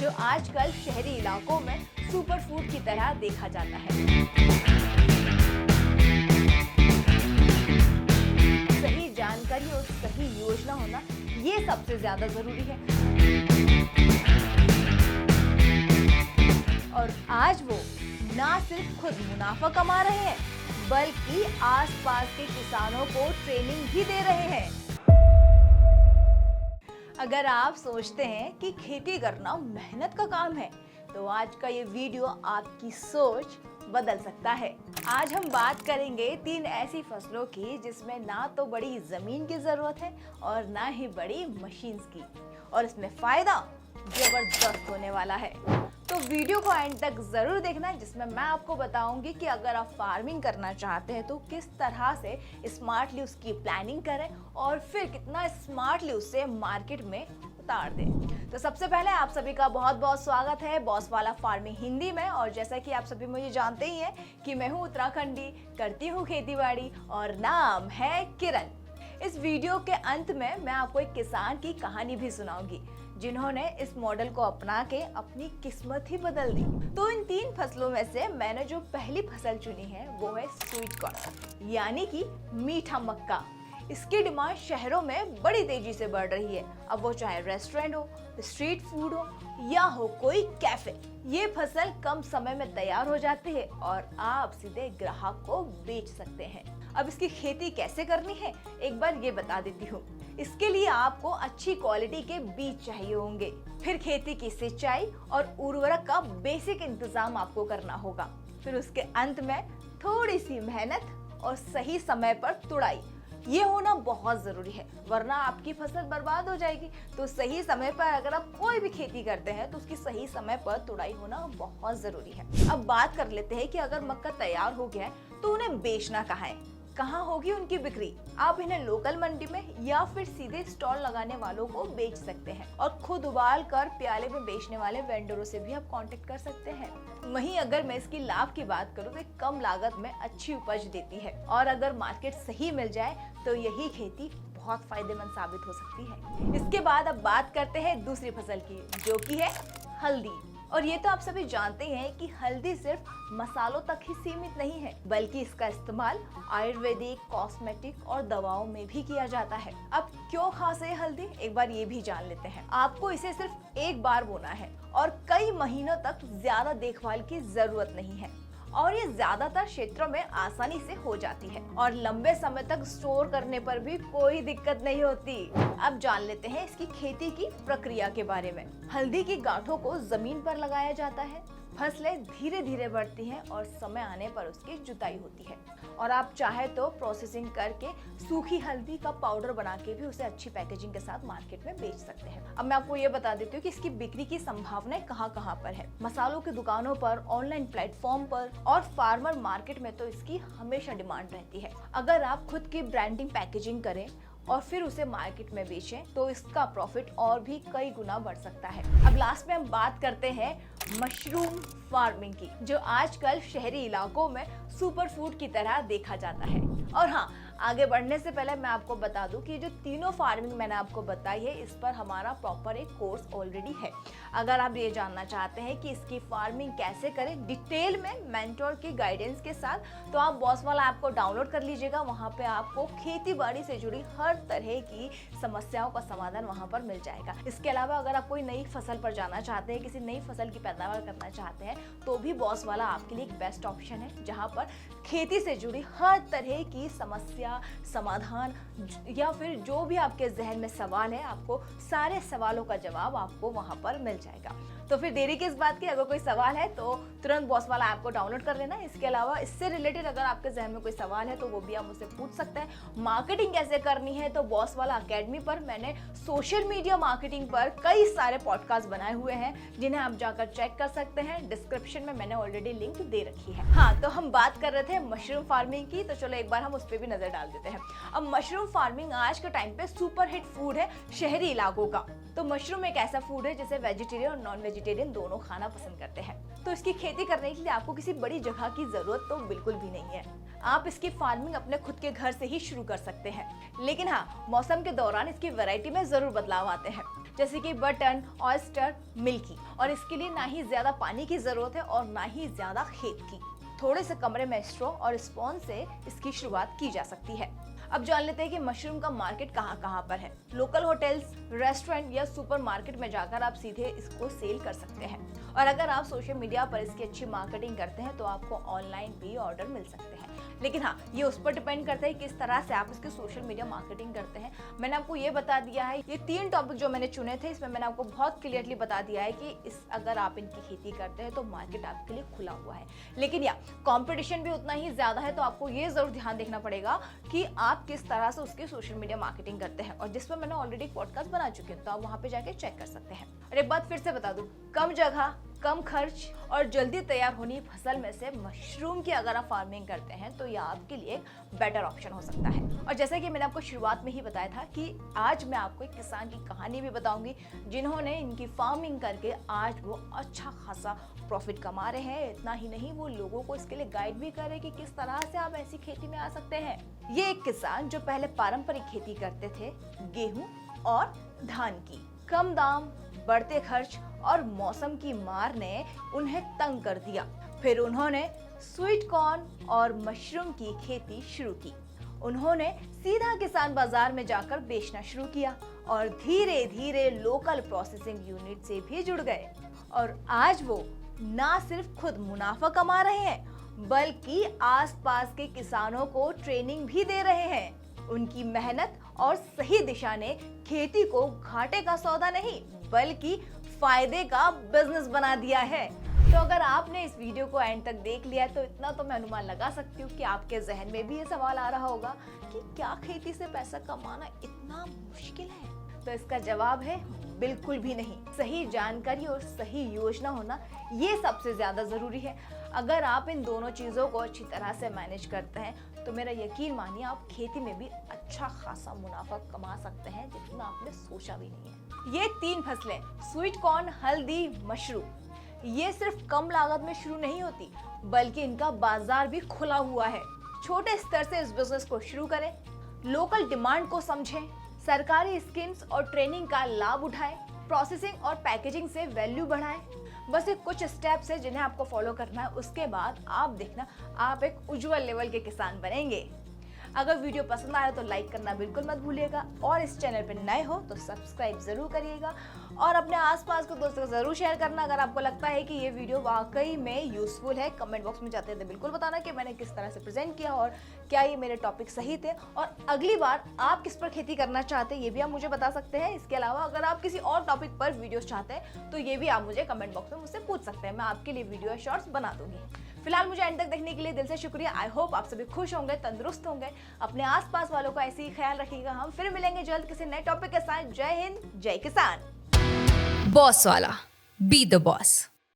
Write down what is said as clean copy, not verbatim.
जो आजकल शहरी इलाकों में सुपर फूड की तरह देखा जाता है। सही जानकारी और सही योजना होना ये सबसे ज्यादा जरूरी है। और आज वो ना सिर्फ खुद मुनाफा कमा रहे हैं बल्कि आसपास के किसानों को ट्रेनिंग भी दे रहे हैं। अगर आप सोचते हैं कि खेती करना मेहनत का काम है तो आज का ये वीडियो आपकी सोच बदल सकता है। आज हम बात करेंगे 3 ऐसी फसलों की जिसमें ना तो बड़ी जमीन की जरूरत है और ना ही बड़ी मशीन्स की, और इसमें फायदा जबरदस्त होने वाला है। तो वीडियो को एंड तक जरूर देखना, जिसमें मैं आपको बताऊंगी कि अगर आप फार्मिंग करना चाहते हैं तो किस तरह से स्मार्टली उसकी प्लानिंग करें और फिर कितना स्मार्टली उसे मार्केट में उतार दें। तो सबसे पहले आप सभी का बहुत बहुत स्वागत है बॉस वाला फार्मिंग हिंदी में। और जैसा कि आप सभी मुझे जानते ही हैं कि मैं हूँ उत्तराखंडी, करती हूँ खेतीबाड़ी और नाम है किरण। इस वीडियो के अंत में मैं आपको एक किसान की कहानी भी सुनाऊंगी जिन्होंने इस मॉडल को अपना के अपनी किस्मत ही बदल दी। तो इन 3 फसलों में से मैंने जो पहली फसल चुनी है वो है स्वीट कॉर्न, यानी कि मीठा मक्का। इसकी डिमांड शहरों में बड़ी तेजी से बढ़ रही है, अब वो चाहे रेस्टोरेंट हो, स्ट्रीट फूड हो या हो कोई कैफे। ये फसल कम समय में तैयार हो जाती है और आप सीधे ग्राहक को बेच सकते हैं। अब इसकी खेती कैसे करनी है एक बार ये बता देती हूँ। इसके लिए आपको अच्छी क्वालिटी के बीज चाहिए होंगे, फिर खेती की सिंचाई और उर्वरक का बेसिक इंतजाम आपको करना होगा, फिर उसके अंत में थोड़ी सी मेहनत और सही समय पर तुड़ाई। ये होना बहुत जरूरी है वरना आपकी फसल बर्बाद हो जाएगी। तो सही समय पर अगर आप कोई भी खेती करते हैं तो उसकी सही समय पर तुड़ाई होना बहुत जरूरी है। अब बात कर लेते हैं कि अगर मक्का तैयार हो गया है तो उन्हें बेचना कहाँ है, कहाँ होगी उनकी बिक्री। आप इन्हें लोकल मंडी में या फिर सीधे स्टॉल लगाने वालों को बेच सकते हैं, और खुद उबाल कर प्याले में बेचने वाले वेंडरों से भी आप कांटेक्ट कर सकते हैं। वहीं अगर मैं इसकी लाभ की बात करूँ तो कम लागत में अच्छी उपज देती है, और अगर मार्केट सही मिल जाए तो यही खेती बहुत फायदेमंद साबित हो सकती है। इसके बाद अब बात करते हैं दूसरी फसल की, जो की है हल्दी। और ये तो आप सभी जानते हैं कि हल्दी सिर्फ मसालों तक ही सीमित नहीं है बल्कि इसका इस्तेमाल आयुर्वेदिक, कॉस्मेटिक और दवाओं में भी किया जाता है। अब क्यों खास है हल्दी, एक बार ये भी जान लेते हैं। आपको इसे सिर्फ एक बार बोना है और कई महीनों तक ज्यादा देखभाल की जरूरत नहीं है, और ये ज्यादातर क्षेत्रों में आसानी से हो जाती है और लंबे समय तक स्टोर करने पर भी कोई दिक्कत नहीं होती। अब जान लेते हैं इसकी खेती की प्रक्रिया के बारे में। हल्दी की गांठों को जमीन पर लगाया जाता है, फसलें धीरे धीरे बढ़ती हैं और समय आने पर उसकी जुताई होती है, और आप चाहे तो प्रोसेसिंग करके सूखी हल्दी का पाउडर बना के भी उसे अच्छी पैकेजिंग के साथ मार्केट में बेच सकते हैं। अब मैं आपको ये बता देती हूँ कि इसकी बिक्री की संभावनाएं कहाँ कहाँ पर है। मसालों की दुकानों पर, ऑनलाइन प्लेटफॉर्म पर और फार्मर मार्केट में तो इसकी हमेशा डिमांड रहती है। अगर आप खुद की ब्रांडिंग पैकेजिंग करें और फिर उसे मार्केट में बेचें तो इसका प्रॉफिट और भी कई गुना बढ़ सकता है। अब लास्ट में हम बात करते हैं मशरूम फार्मिंग की, जो आजकल शहरी इलाकों में सुपर फूड की तरह देखा जाता है। और हाँ, आगे बढ़ने से पहले मैं आपको बता दूं कि जो तीनों फार्मिंग मैंने आपको बताई है इस पर हमारा प्रॉपर एक कोर्स ऑलरेडी है। अगर आप ये जानना चाहते हैं कि इसकी फार्मिंग कैसे करें डिटेल में मेंटोर की गाइडेंस के साथ, तो आप बॉस वाला ऐप को डाउनलोड कर लीजिएगा। वहाँ पे आपको खेती बाड़ी से जुड़ी हर तरह की समस्याओं का समाधान वहाँ पर मिल जाएगा। इसके अलावा अगर आप कोई नई फसल पर जाना चाहते हैं, किसी नई फसल की पैदावार करना चाहते हैं, तो भी बॉस वाला आपके लिए एक बेस्ट ऑप्शन है, जहाँ पर खेती से जुड़ी हर तरह की समस्या, समाधान या फिर जो भी आपके जहन में सवाल है, आपको सारे सवालों का जवाब आपको वहां पर मिल जाएगा। तो फिर देरी किस बात की, अगर कोई सवाल है तो तुरंत बॉस वाला ऐप को डाउनलोड कर लेना। इसके अलावा इससे रिलेटेड अगर आपके जहन में कोई सवाल है तो वो भी आप मुझसे पूछ सकते हैं। मार्केटिंग कैसे करनी है तो बॉस वाला अकेडमी पर मैंने सोशल मीडिया मार्केटिंग पर कई सारे पॉडकास्ट बनाए हुए हैं, जिन्हें आप जाकर चेक कर सकते हैं। डिस्क्रिप्शन में मैंने ऑलरेडी लिंक दे रखी है। हाँ, तो हम बात कर रहे थे मशरूम फार्मिंग की, तो चलो एक बार हम उस पर भी नजर डाल देते हैं। अब मशरूम फार्मिंग आज के टाइम पे सुपर हिट फूड है शहरी इलाकों का। तो मशरूम एक ऐसा फूड है जिसे वेजिटेरियन और नॉन वेजिटेरियन दोनों खाना पसंद करते हैं। तो इसकी खेती करने के लिए आपको किसी बड़ी जगह की जरूरत तो बिल्कुल भी नहीं है। आप इसकी फार्मिंग अपने खुद के घर से ही शुरू कर सकते हैं। लेकिन हाँ, मौसम के दौरान इसकी वैरायटी में जरूर बदलाव आते हैं, जैसे कि बटन, ऑयस्टर, मिल्की। और इसके लिए ना ही ज्यादा पानी की जरूरत है और ना ही ज्यादा खेत की। थोड़े से कमरे में स्ट्रॉ और स्पॉन से इसकी शुरुआत की जा सकती है। अब जान लेते हैं कि मशरूम का मार्केट कहाँ पर है। लोकल होटल्स, रेस्टोरेंट या सुपरमार्केट में जाकर आप सीधे इसको सेल कर सकते हैं। और अगर आप सोशल मीडिया पर इसकी अच्छी मार्केटिंग करते हैं तो आपको ऑनलाइन भी ऑर्डर मिल सकते हैं। लेकिन हाँ, ये उस पर डिपेंड करता है किस तरह से आप इसकी सोशल मीडिया मार्केटिंग करते हैं। मैंने आपको ये बता दिया है, ये 3 टॉपिक जो मैंने चुने थे इसमें मैंने आपको बहुत क्लियरली बता दिया है कि अगर आप इनकी खेती करते हैं तो मार्केट आपके लिए खुला हुआ है। लेकिन कंपटीशन भी उतना ही ज्यादा है, तो आपको ये जरूर ध्यान देखना पड़ेगा कि आप किस तरह से उसकी सोशल मीडिया मार्केटिंग करते हैं। और जिसमें मैंने ऑलरेडी पॉडकास्ट बना चुके हैं, तो आप वहां पे जाके चेक कर सकते हैं। और एक बात फिर से बता दूं, कम जगह, कम खर्च और जल्दी तैयार होनी फसल में से मशरूम की अगर आप फार्मिंग करते हैं तो यह आपके लिए एक बेटर ऑप्शन हो सकता है। और जैसे कि मैंने आपको शुरुआत में ही बताया था कि आज मैं आपको एक किसान की कहानी भी बताऊंगी जिन्होंने इनकी फार्मिंग करके आज वो अच्छा खासा प्रॉफिट कमा रहे हैं। इतना ही नहीं, वो लोगों को इसके लिए गाइड भी कर रहे हैं कि किस तरह से आप ऐसी खेती में आ सकते हैं। ये एक किसान जो पहले पारंपरिक खेती करते थे, गेहूं और धान की। कम दाम, बढ़ते खर्च और मौसम की मार ने उन्हें तंग कर दिया। फिर उन्होंने स्वीट कॉर्न और मशरूम की खेती शुरू की। उन्होंने सीधा किसान बाजार में जाकर बेचना शुरू किया और धीरे धीरे लोकल प्रोसेसिंग यूनिट से भी जुड़ गए। और आज वो ना सिर्फ खुद मुनाफा कमा रहे हैं बल्कि आसपास के किसानों को ट्रेनिंग भी दे रहे हैं। उनकी मेहनत और सही दिशा ने खेती को घाटे का सौदा नहीं बल्कि फायदे का बिजनेस बना दिया है। तो अगर आपने इस वीडियो को एंड तक देख लिया तो इतना तो मैं अनुमान लगा सकती हूँ कि आपके जहन में भी ये सवाल आ रहा होगा कि क्या खेती से पैसा कमाना इतना मुश्किल है? तो इसका जवाब है बिल्कुल भी नहीं। सही जानकारी और सही योजना होना ये सबसे ज्यादा जरूरी है। अगर आप इन दोनों चीजों को अच्छी तरह से मैनेज करते हैं तो मेरा यकीन मानिए आप खेती में भी अच्छा खासा मुनाफा कमा सकते हैं जितना आपने सोचा भी नहीं है। ये 3 फसलें, स्वीट कॉर्न, हल्दी, मशरूम, ये सिर्फ कम लागत में शुरू नहीं होती बल्कि इनका बाजार भी खुला हुआ है। छोटे स्तर से इस बिजनेस को शुरू करें, लोकल डिमांड को समझें, सरकारी स्कीम्स और ट्रेनिंग का लाभ उठाएं, प्रोसेसिंग और पैकेजिंग से वैल्यू बढ़ाएं। बस ये कुछ स्टेप्स है जिन्हें आपको फॉलो करना है। उसके बाद आप देखना आप एक उज्जवल लेवल के किसान बनेंगे। अगर वीडियो पसंद आया तो लाइक करना बिल्कुल मत भूलिएगा और इस चैनल पर नए हो तो सब्सक्राइब जरूर करिएगा और अपने आसपास के दोस्तों को जरूर शेयर करना। अगर आपको लगता है कि ये वीडियो वाकई में यूजफुल है, कमेंट बॉक्स में जाते थे बिल्कुल बताना कि मैंने किस तरह से प्रेजेंट किया और क्या ये मेरे टॉपिक सही थे और अगली बार आप किस पर खेती करना चाहते हैं ये भी आप मुझे बता सकते हैं। इसके अलावा अगर आप किसी और टॉपिक पर वीडियोस चाहते हैं तो ये भी आप मुझे कमेंट बॉक्स में मुझसे पूछ सकते हैं। मैं आपके लिए वीडियो शॉर्ट्स बना दूंगी। फिलहाल मुझे एंड तक देखने के लिए दिल से शुक्रिया। आई होप आप सभी खुश होंगे, तंदुरुस्त होंगे, अपने आसपास वालों का ऐसे ही ख्याल रखिएगा। हम फिर मिलेंगे जल्द किसी नए टॉपिक के साथ। जय हिंद, जय किसान। बॉस वाला, बी द बॉस।